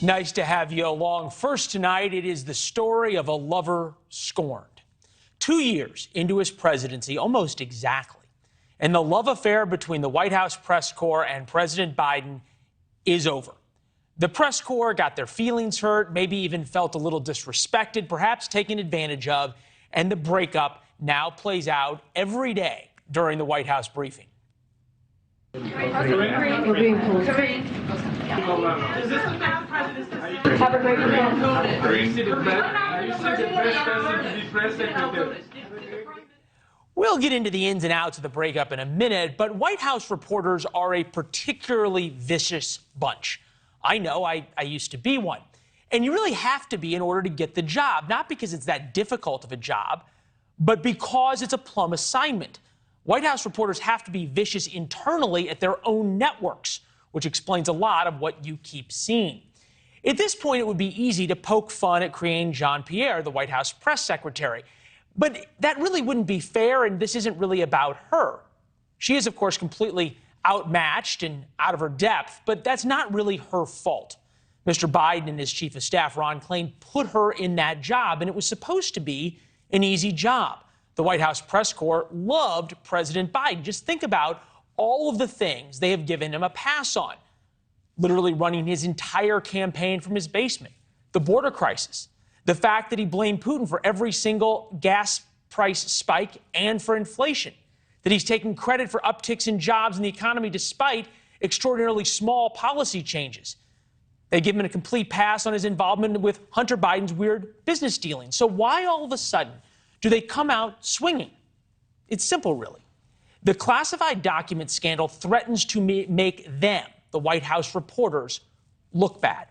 Nice to have you along. First tonight, it is the story of a lover scorned. 2 years into his presidency, almost exactly, and the love affair between the White House press corps and President Biden is over. The press corps got their feelings hurt, maybe even felt a little disrespected, perhaps taken advantage of, and the breakup now plays out every day during the White House briefing. We're being pulled. Have a great weekend. We'll get into the ins and outs of the breakup in a minute, but White House reporters are a particularly vicious bunch. I know, I used to be one. And you really have to be in order to get the job, not because it's that difficult of a job, but because it's a plum assignment. White House reporters have to be vicious internally at their own networks, which explains a lot of what you keep seeing. At this point, it would be easy to poke fun at Karine Jean-Pierre, the White House press secretary. But that really wouldn't be fair, and this isn't really about her. She is, of course, completely outmatched and out of her depth, but that's not really her fault. Mr. Biden and his chief of staff, Ron Klain, put her in that job, and it was supposed to be an easy job. The White House press corps loved President Biden. Just think about all of the things they have given him a pass on. Literally running his entire campaign from his basement. The border crisis. The fact that he blamed Putin for every single gas price spike and for inflation. That he's taken credit for upticks in jobs in the economy despite extraordinarily small policy changes. They give him a complete pass on his involvement with Hunter Biden's weird business dealings. So why all of a sudden do they come out swinging? It's simple, really. The classified document scandal threatens to make them, the White House reporters, look bad.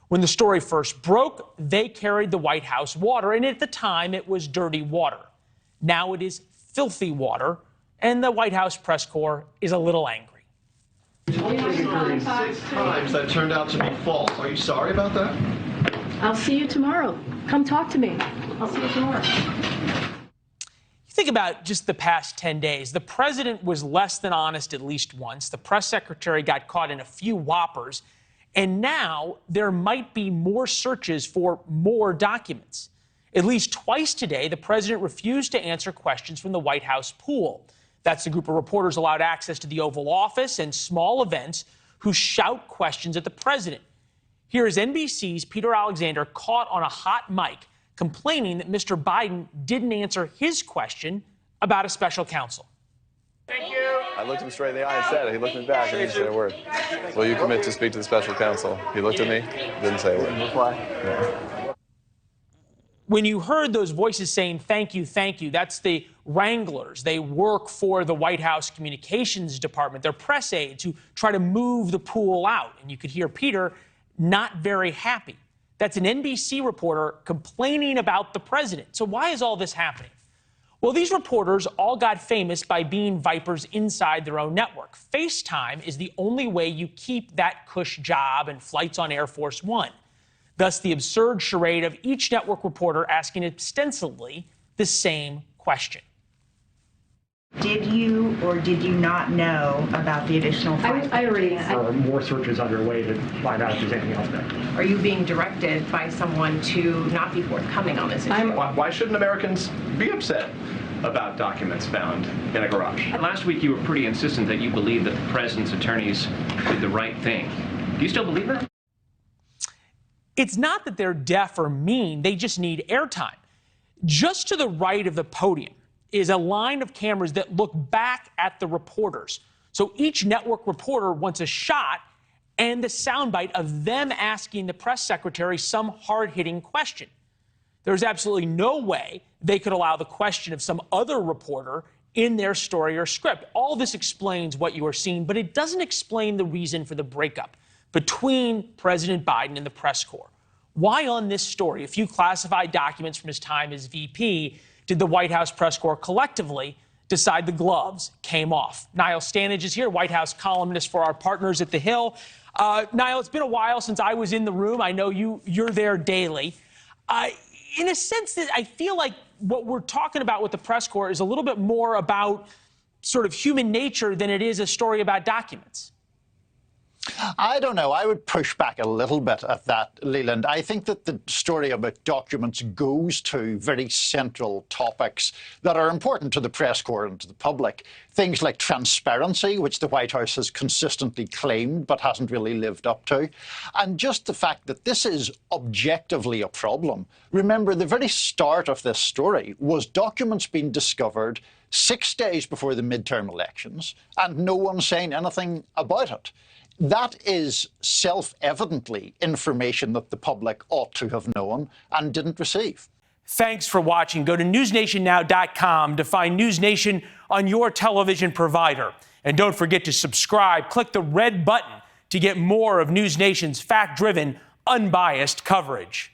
When the story first broke, they carried the White House water, and at the time it was dirty water. Now it is filthy water, and the White House press corps is a little angry. 6 times that turned out to be false. Are you sorry about that? I'll see you tomorrow. Come talk to me. I'll see you tomorrow. Think about just the past 10 days. The president was less than honest at least once. The press secretary got caught in a few whoppers. And now there might be more searches for more documents. At least twice today, the president refused to answer questions from the White House pool. That's the group of reporters allowed access to the Oval Office and small events who shout questions at the president. Here is NBC's Peter Alexander caught on a hot mic complaining that Mr. Biden didn't answer his question about a special counsel. Thank you. I looked him straight in the eye and said it. He looked me back and didn't say a word. Will you commit to speak to the special counsel? He looked at me, didn't say a word. No. When you heard those voices saying thank you, that's the wranglers. They work for the White House communications department. They're press aides who try to move the pool out. And you could hear Peter not very happy. That's an NBC reporter complaining about the president. So why is all this happening? Well, these reporters all got famous by being vipers inside their own network. FaceTime is the only way you keep that cush job and flights on Air Force One. Thus, the absurd charade of each network reporter asking ostensibly the same question. Did you or did you not know about the additional findings? I already. There are more searches underway to find out if there's anything else there. Are you being directed by someone to not be forthcoming on this issue? Why shouldn't Americans be upset about documents found in a garage? Last week, you were pretty insistent that you believed that the president's attorneys did the right thing. Do you still believe that? It's not that they're deaf or mean. They just need airtime. Just to the right of the podium is a line of cameras that look back at the reporters. So each network reporter wants a shot and the soundbite of them asking the press secretary some hard-hitting question. There's absolutely no way they could allow the question of some other reporter in their story or script. All this explains what you are seeing, but it doesn't explain the reason for the breakup between President Biden and the press corps. Why on this story, a few classified documents from his time as VP, did the White House press corps collectively decide the gloves came off? Niall Stanage is here, White House columnist for our partners at The Hill. Niall, it's been a while since I was in the room. I know you're there daily. In a sense, that I feel like what we're talking about with the press corps is a little bit more about sort of human nature than it is a story about documents. I don't know. I would push back a little bit at that, Leland. I think that the story about documents goes to very central topics that are important to the press corps and to the public. Things like transparency, which the White House has consistently claimed but hasn't really lived up to. And just the fact that this is objectively a problem. Remember, the very start of this story was documents being discovered 6 days before the midterm elections and no one saying anything about it. That is self-evidently information that the public ought to have known and didn't receive. Thanks for watching. Go to newsnationnow.com to find NewsNation on your television provider. And don't forget to subscribe. Click the red button to get more of NewsNation's fact-driven, unbiased coverage.